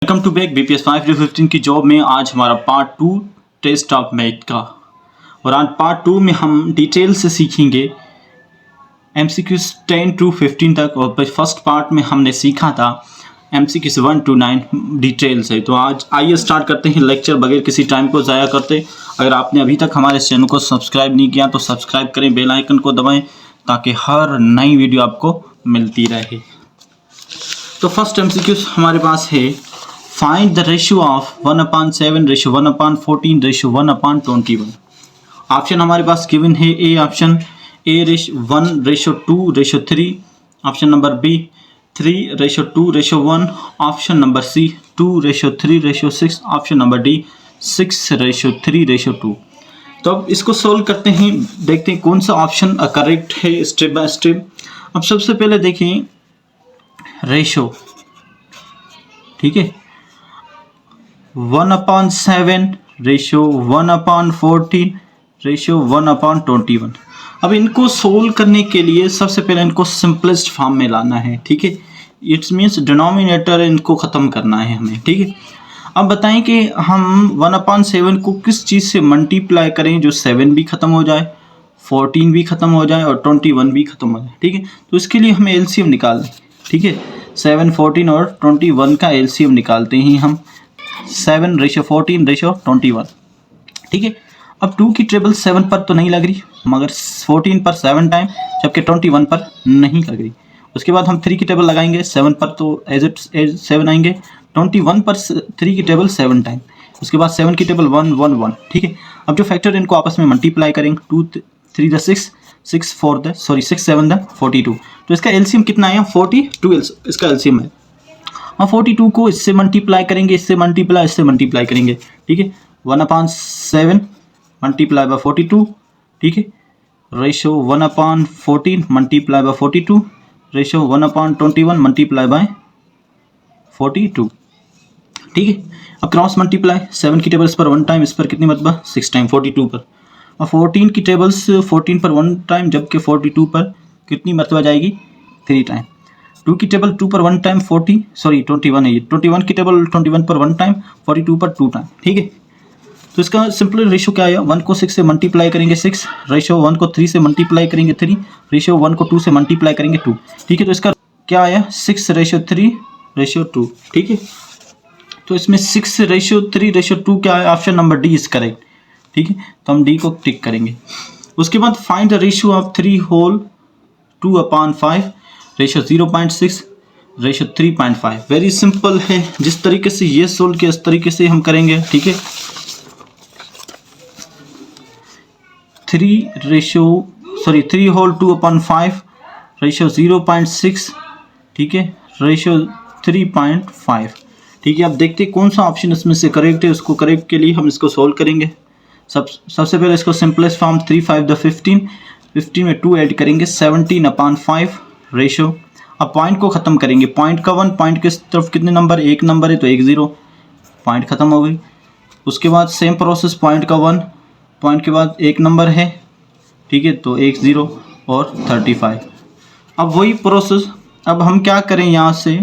Welcome to back BPS 5-15 की job में। आज हमारा पार्ट 2 टेस्ट ऑफ मैथ का, और आज पार्ट 2 में हम डिटेल से सीखेंगे MCQs 10 to 15 तक। और फर्स्ट पार्ट में हमने सीखा था MCQs 1 to 9 डिटेल से। तो आज आइए स्टार्ट करते हैं लेक्चर बगैर किसी टाइम को ज़ाया करते। अगर आपने अभी तक हमारे चैनल को सब्सक्राइब नहीं किया तो सब्सक्राइब करें, बेल आइकन को दबाएं ताकि हर नई वीडियो आपको मिलती रहे। तो फर्स्ट MCQs हमारे पास है, find the ratio of 1/7 ratio 1/14 ratio 1/21। Option हमारे पास गिवन है। A option A1:2:3, option number B 3:2:1, option number C 2:3:6, option number D 6:3:2। तो अब इसको सोल्व करते हैं, देखते हैं कौन सा ऑप्शन करेक्ट है स्टेप बाय स्टेप। अब सबसे पहले देखें रेशो, ठीक है, 1/7 रेशियो 1/14 रेशियो 1/21। अब इनको सोल्व करने के लिए सबसे पहले इनको सिंपलेस्ट फॉर्म में लाना है, ठीक है। इट्स मीन्स डिनोमिनेटर इनको ख़त्म करना है हमें, ठीक है। अब बताएं कि हम 1/7 को किस चीज़ से मल्टीप्लाई करें जो 7 भी ख़त्म हो जाए, 14 भी ख़त्म हो जाए और 21 भी ख़त्म हो जाए, ठीक है। तो इसके लिए हमें LCM निकालना है, ठीक है। 7, 14 और 21 का LCM निकालते हैं हम। 7:14:21, ठीक है। अब 2 की टेबल 7 पर तो नहीं लग रही, मगर 14 पर 7 टाइम, जबकि 21 पर नहीं लग रही। उसके बाद हम 3 की टेबल लगाएंगे, 7 पर तो एज 7 आएंगे, 21 पर 3 की टेबल 7 टाइम, उसके बाद 7 की टेबल 1 1 1, ठीक है। अब जो फैक्टर इनको आपस में मल्टीप्लाई करेंगे, 2 3 द 6, 6 7 द 42। तो इसका LCM कितना आया? 42 इसका LCM है। हम 42 को इससे मल्टीप्लाई करेंगे, इससे मल्टीप्लाई करेंगे, ठीक है। 1/7 मल्टीप्लाई बाय 42, ठीक है, ratio 1/14 multiply by 42 ratio 1/21 multiply by 42, ठीक है। अब क्रॉस मल्टीप्लाई, 7 की टेबल्स पर 1 टाइम, इस पर कितनी मरतबा? 6 टाइम 42 पर। और 14 की टेबल्स 14 पर 1 टाइम, जबकि 42 पर कितनी मरतबा जाएगी? 3 टाइम। 2 की टेबल 2 पर 1 टाइम 21 है ये। 21 की टेबल 21 पर 1 टाइम, 42 पर 2 टाइम, ठीक है। तो इसका सिंपल रेशियो क्या आया? 1 को 6 से मल्टीप्लाई करेंगे 6, रेशियो 1 को 3 से मल्टीप्लाई करेंगे 3, रेशियो 1 को 2 से मल्टीप्लाई करेंगे 2, ठीक है। तो इसका क्या आया? 6:3:2, ठीक है। तो इसमें 6:3:2 क्या है? Option number D is correct, ठीक है। तो हम डी को टिक करेंगे। उसके बाद find the ratio of 3 whole 2/5 ratio 0.6 ratio 3.5। Very simple है, जिस तरीके से ये सोल्व किया इस तरीके से हम करेंगे, ठीक है। 3 होल 2/5 रेशियो 0.6, ठीक है, रेशियो 3.5, ठीक है। अब देखते हैं कौन सा ऑप्शन इसमें से करेक्ट है। उसको करेक्ट के लिए हम इसको सोल्व करेंगे। सबसे पहले इसको सिंपलेस्ट फॉर्म 3 5 द 15 में 2 ऐड करेंगे, 17/5 रेशियो। अब पॉइंट को ख़त्म करेंगे, पॉइंट का 1, पॉइंट के तरफ कितने नंबर? 1 नंबर है तो 1 0, पॉइंट ख़त्म हो गई। उसके बाद सेम प्रोसेस, पॉइंट का 1, पॉइंट के बाद 1 नंबर है, ठीक है, तो 1 0 और 35। अब वही प्रोसेस, अब हम क्या करें, यहाँ से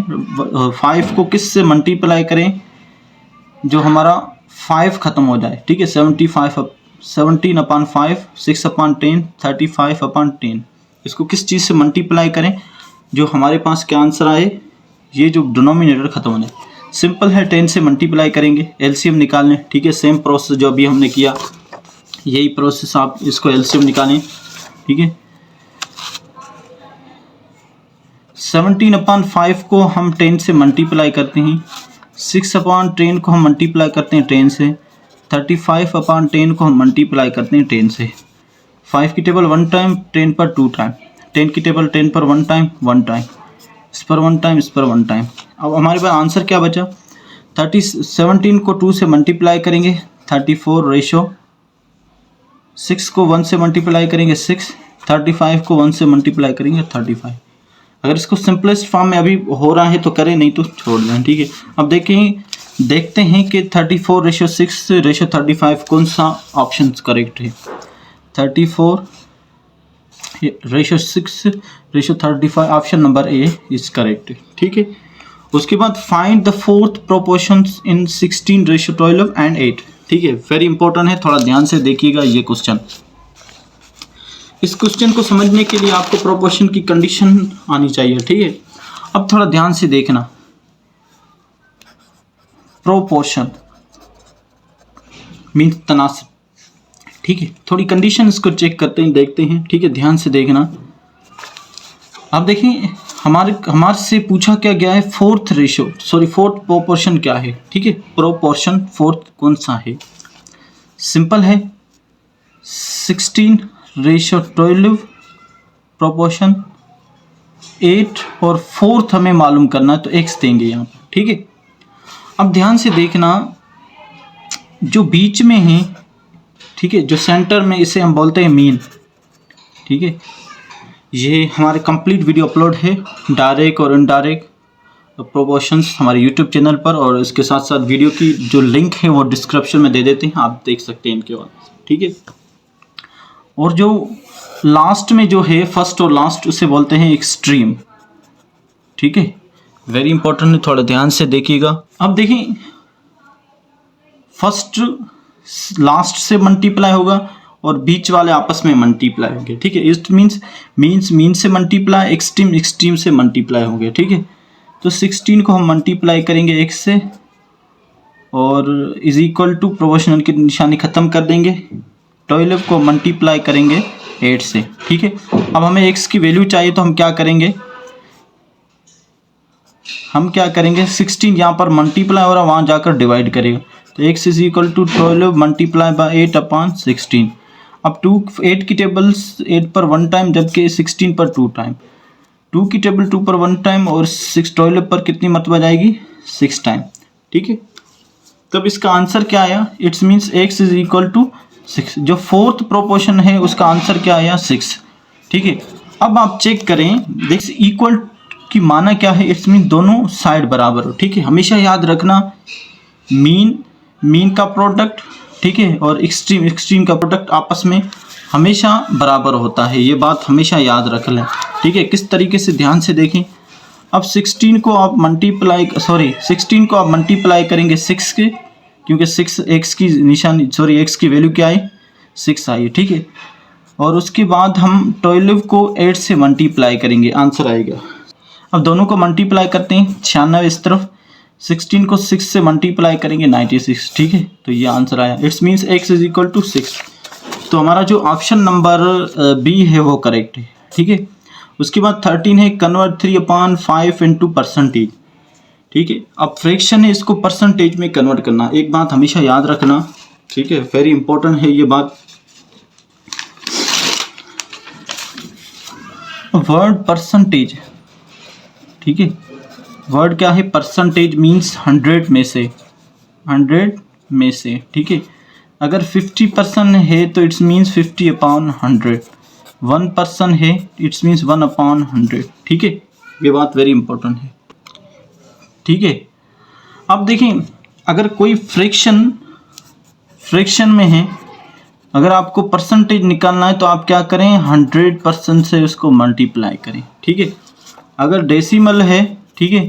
5 को किस से मल्टीप्लाई करें जो हमारा 5 ख़त्म हो जाए, ठीक है। 17/5 6/10 35/10, इसको किस चीज़ से मल्टीप्लाई करें जो हमारे पास क्या आंसर आए? ये जो डिनोमिनेटर ख़त्म हो जाए। सिंपल है, 10 से मल्टीप्लाई करेंगे, LCM निकालने, ठीक है। सेम प्रोसेस जो अभी हमने किया, यही प्रोसेस आप इसको LCM निकालें, ठीक है। 17/5 को हम 10 से मल्टीप्लाई करते हैं, 6/10 को हम मल्टीप्लाई करते हैं 10 से, 35/10 को हम मल्टीप्लाई करते हैं 10 से। 5 की टेबल 1 टाइम, 10 पर 2 टाइम, 10 की टेबल 10 पर 1 टाइम, 1 टाइम, इस पर 1 टाइम, इस पर 1 टाइम। अब हमारे पास आंसर क्या बचा? 17 को 2 से मल्टीप्लाई करेंगे 34 रेशो 6 को 1 से मल्टीप्लाई करेंगे 6, 35 को 1 से मल्टीप्लाई करेंगे 35। अगर इसको सिंपलेस्ट फॉर्म में अभी हो रहा है तो करें, नहीं तो छोड़ दें, ठीक है। अब देखते हैं कि 34:6:35 कौन सा ऑप्शन करेक्ट है। 34:6:35 option number A is correct, ठीक है। उसके बाद find the fourth proportions in 16:12 and 8। ठीक है, वेरी इंपॉर्टेंट है, थोड़ा ध्यान से देखिएगा ये क्वेश्चन। इस क्वेश्चन को समझने के लिए आपको प्रोपोर्शन की कंडीशन आनी चाहिए। ठीक है, अब थोड़ा ध्यान से देखना। प्रोपोर्शन मीन्स तनासब। ठीक है, थोड़ी कंडीशन इसको चेक करते हैं, देखते हैं। ठीक है, ध्यान से देखना। आप देखें हमारे से पूछा क्या गया है, फोर्थ प्रोपोर्शन क्या है। ठीक है, प्रोपोर्शन फोर्थ कौन सा है? सिंपल है, 16:12 प्रोपोर्शन 8 और फोर्थ हमें मालूम करना है, तो x देंगे यहाँ पर। ठीक है, अब ध्यान से देखना, जो बीच में है, ठीक है, जो सेंटर में, इसे हम बोलते हैं मीन। ठीक है, ये हमारे कंप्लीट वीडियो अपलोड है, डायरेक्ट और इनडायरेक्ट प्रोपोर्शंस, हमारे यूट्यूब चैनल पर, और इसके साथ साथ वीडियो की जो लिंक है वो डिस्क्रिप्शन में दे देते हैं, आप देख सकते हैं इनके बाद। ठीक है, और जो लास्ट में जो है, फर्स्ट और लास्ट, उसे बोलते हैं एक्सट्रीम। ठीक है, वेरी इंपॉर्टेंट है, थोड़ा ध्यान से देखिएगा। अब देखिए, फर्स्ट लास्ट से मल्टीप्लाई होगा और बीच वाले आपस में मल्टीप्लाई होंगे। ठीक है, इट मीन्स मीन से मल्टीप्लाई, एक्सट्रीम से मल्टीप्लाई होंगे। ठीक है, तो 16 को हम मल्टीप्लाई करेंगे x से और इज इक्वल टू प्रोपोर्शनल की निशानी ख़त्म कर देंगे, 12 को मल्टीप्लाई करेंगे 8 से। ठीक है, अब हमें x की वैल्यू चाहिए, तो हम क्या करेंगे, 16 यहाँ पर मल्टीप्लाई हो रहा है, वहाँ जाकर डिवाइड करेगा, तो x is equal to 12 multiply by 8/16। अब 8 की टेबल्स 8 पर 1 टाइम, जबकि 16 पर 2 टाइम। 2 की टेबल 2 पर 1 टाइम और 12 पर कितनी मरतबा जाएगी, 6 टाइम। ठीक है, तब इसका आंसर क्या आया, it's means x is equal to 6। जो फोर्थ प्रोपोर्शन है उसका आंसर क्या आया, 6। ठीक है, अब आप चेक करें, देख इक्वल की माना क्या है, इट्स मीन दोनों साइड बराबर हो। ठीक है, हमेशा याद रखना, मीन का प्रोडक्ट, ठीक है, और एक्सट्रीम का प्रोडक्ट आपस में हमेशा बराबर होता है, ये बात हमेशा याद रख लें। ठीक है, किस तरीके से, ध्यान से देखें। अब 16 को आप मल्टीप्लाई करेंगे 6 के, क्योंकि 6 x की निशानी x की वैल्यू क्या आई, 6 आई। ठीक है, और उसके बाद हम 12 को 8 से मल्टीप्लाई करेंगे, आंसर आएगा। अब दोनों को मल्टीप्लाई करते हैं, 96 इस तरफ, 16 को 6 से मल्टीप्लाई करेंगे 96। ठीक है, तो ये आंसर आया, it's means x is equal to 6। तो हमारा जो ऑप्शन नंबर बी है वो करेक्ट है। ठीक है, उसके बाद 13 है, कन्वर्ट 3/5 इनटू परसेंटेज। ठीक है, अब फ्रैक्शन है, इसको परसेंटेज में कन्वर्ट करना। एक बात हमेशा याद रखना, ठीक है, वेरी इंपॉर्टेंट है ये बात। वर्ड परसेंटेज, ठीक है, वर्ड क्या है, परसेंटेज मीन्स 100 में से, 100 में से। ठीक है, अगर 50% है तो इट्स मीन्स 50/100, 1% है इट्स मीन्स 1/100। ठीक है, ये बात वेरी इंपॉर्टेंट है। ठीक है, अब देखें, अगर कोई फ्रैक्शन में है, अगर आपको परसेंटेज निकालना है तो आप क्या करें, 100% से उसको मल्टीप्लाई करें। ठीक है, अगर डेसिमल है, ठीक है,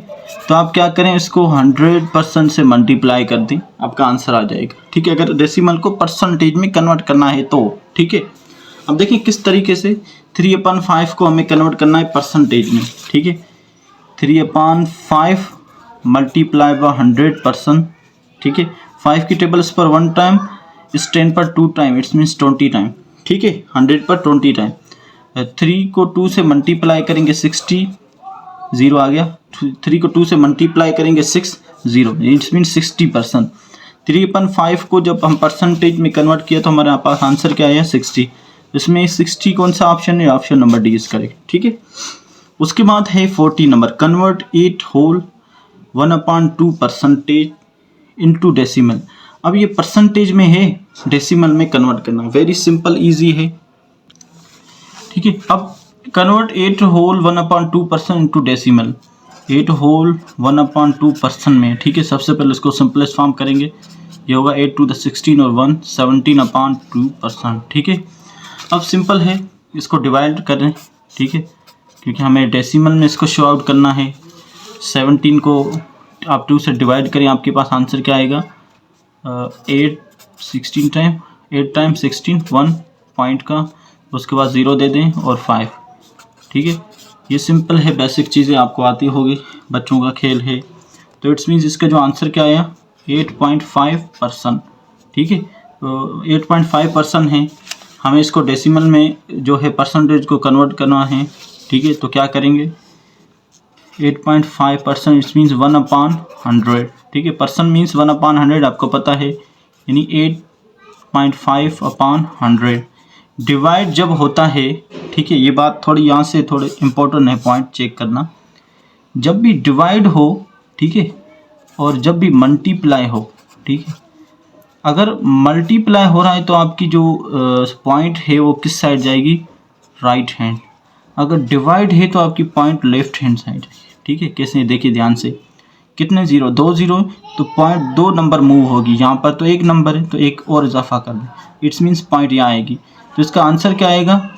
तो आप क्या करें, इसको 100% से मल्टीप्लाई कर दें, आपका आंसर आ जाएगा। ठीक है, अगर डेसिमल को परसेंटेज में कन्वर्ट करना है तो। ठीक है, अब देखिए किस तरीके से 3/5 को हमें कन्वर्ट करना है परसेंटेज में। ठीक है, 3/5 मल्टीप्लाई बाय 100%। ठीक है, 5 की टेबल्स पर 1 टाइम, इस 10 पर 2 टाइम, इट्स मीन्स 20 टाइम। ठीक है, 100 पर 20 टाइम। 3 को 2 से मल्टीप्लाई करेंगे 60, 0 आ गया। 3 को 2 से मल्टीप्लाई करेंगे 6, 0, इट्स मीन 60%। 3/5 को जब हम परसेंटेज में कन्वर्ट किया तो हमारे पास आंसर क्या आया, 60। इसमें 60 कौन सा ऑप्शन है, option number D is correct. ठीक है, उसके बाद है 40 number, convert 8 whole 1/2 percentage into decimal. अब ये परसेंटेज में है, डेसिमल में कन्वर्ट करना वेरी सिंपल इजी है। ठीक है, अब convert 8 whole 1/2% into decimal, 8 whole 1/2% में। ठीक है, सबसे पहले इसको सिंपलेस्ट फॉर्म करेंगे, ये होगा 8 to the 16 और 1 17/2%। ठीक है, अब सिंपल है, इसको डिवाइड करें। ठीक है, क्योंकि हमें डेसिमल में इसको शो आउट करना है, 17 को आप 2 से डिवाइड करें, आपके पास आंसर क्या आएगा 8 टाइम 16 1 पॉइंट का, उसके बाद 0 दे दें और 5। ठीक है, ये सिंपल है, बेसिक चीज़ें आपको आती होगी, बच्चों का खेल है। तो इट्स मीन्स इसका जो आंसर क्या आया 8.5%। ठीक है, तो 8.5% है। हमें इसको डेसिमल में जो है परसेंटेज को कन्वर्ट करना है। ठीक है, तो क्या करेंगे 8.5% इट्स मीन्स 1/100। ठीक है, परसेंट मीन्स 1/100 आपको पता है, यानी 8.5/100 डिवाइड जब होता है। ठीक है, ये बात थोड़ी यहाँ से थोड़े इम्पोर्टेंट है, पॉइंट चेक करना। जब भी डिवाइड हो, ठीक है, और जब भी मल्टीप्लाई हो, ठीक है, अगर मल्टीप्लाई हो रहा है तो आपकी जो पॉइंट है वो किस साइड जाएगी, राइट हैंड। अगर डिवाइड है तो आपकी पॉइंट लेफ्ट हैंड साइड जाएगी। ठीक है, कैसे देखिए ध्यान से, कितने ज़ीरो, 2 ज़ीरो, तो पॉइंट 2 नंबर मूव होगी। यहाँ पर तो 1 नंबर है तो एक और इजाफा कर दें, इट्स मीन्स पॉइंट यहाँ आएगी। तो इसका आंसर क्या आएगा,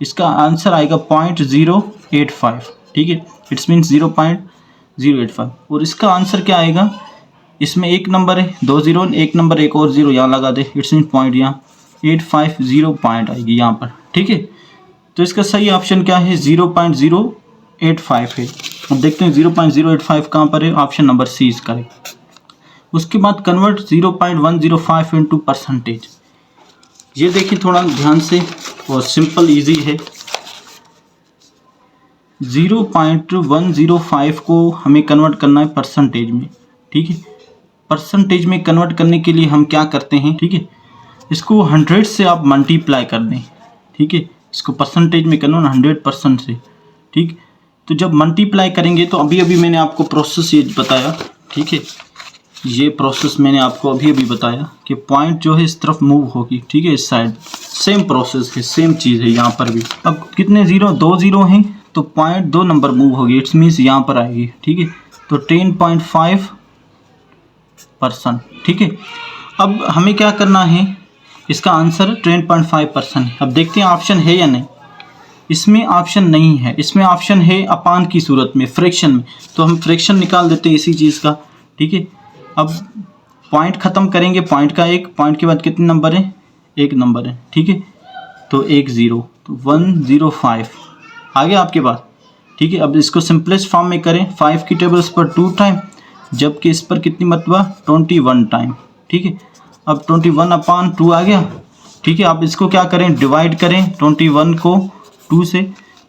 इसका आंसर आएगा 0.085। ठीक है, इट्स मीन्स 0.085। और इसका आंसर क्या आएगा, इसमें 1 नंबर है, 2 ज़ीरो, 1 नंबर, एक और ज़ीरो यहाँ लगा दे, इट्स मीन्स पॉइंट यहाँ 850 पॉइंट आएगी यहाँ पर। ठीक है, तो इसका सही ऑप्शन क्या है 0.085 है। अब देखते हैं 0.085 कहाँ पर है, ऑप्शन नंबर सी इसका है। उसके बाद कन्वर्ट 0.105 इनटू परसेंटेज। ये देखिए थोड़ा ध्यान से, और सिंपल इजी है। 0.105 को हमें कन्वर्ट करना है परसेंटेज में। ठीक है, परसेंटेज में कन्वर्ट करने के लिए हम क्या करते हैं, ठीक है, इसको 100 से आप मल्टीप्लाई कर दें। ठीक है, इसको परसेंटेज में कन्वर्ट 100% से। ठीक, तो जब मल्टीप्लाई करेंगे तो अभी मैंने आपको प्रोसेस ये बताया। ठीक है, ये प्रोसेस मैंने आपको अभी बताया कि पॉइंट जो है इस तरफ मूव होगी। ठीक है, इस साइड सेम प्रोसेस है, सेम चीज़ है यहाँ पर भी। अब कितने ज़ीरो, 2 ज़ीरो हैं तो पॉइंट 2 नंबर मूव होगी, इट्स मीन्स यहाँ पर आएगी। ठीक है, तो 10.5%। ठीक है, अब हमें क्या करना है, इसका आंसर 10.5% है। अब देखते हैं ऑप्शन है या नहीं। इसमें ऑप्शन नहीं है, इसमें ऑप्शन है अपान की सूरत में, फ्रैक्शन में, तो हम फ्रैक्शन निकाल देते हैं इसी चीज़ का। ठीक है, अब पॉइंट ख़त्म करेंगे, पॉइंट का एक, पॉइंट के बाद कितने नंबर है, 1 नंबर है। ठीक है, तो 1 ज़ीरो, तो 105 आ गया आपके पास। ठीक है, अब इसको सिंपलेस्ट फॉर्म में करें, 5 की टेबल इस पर 2 टाइम, जबकि इस पर कितनी मरतबा 21 टाइम। ठीक है, अब 21/2 आ गया। ठीक है, अब इसको क्या करें, डिवाइड करें 21 को 2 से,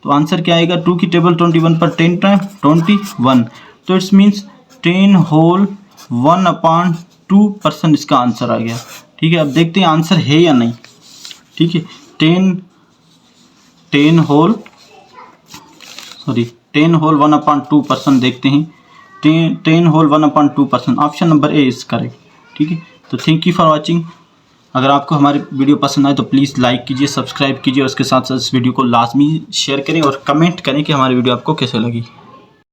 तो आंसर क्या आएगा, 2 की टेबल 21 पर 10 टाइम 21, तो इट्स मीन्स 10 होल 1/2% इसका आंसर आ गया। ठीक है, अब देखते हैं आंसर है या नहीं। ठीक है, 10 होल 1/2% देखते हैं, 10 whole 1/2%, option number A is correct. ठीक है, तो थैंक यू फॉर वॉचिंग। अगर आपको हमारी वीडियो पसंद आए तो प्लीज़ लाइक कीजिए, सब्सक्राइब कीजिए, और उसके साथ साथ इस वीडियो को लाजमी शेयर करें और कमेंट करें कि हमारी वीडियो आपको कैसे लगी।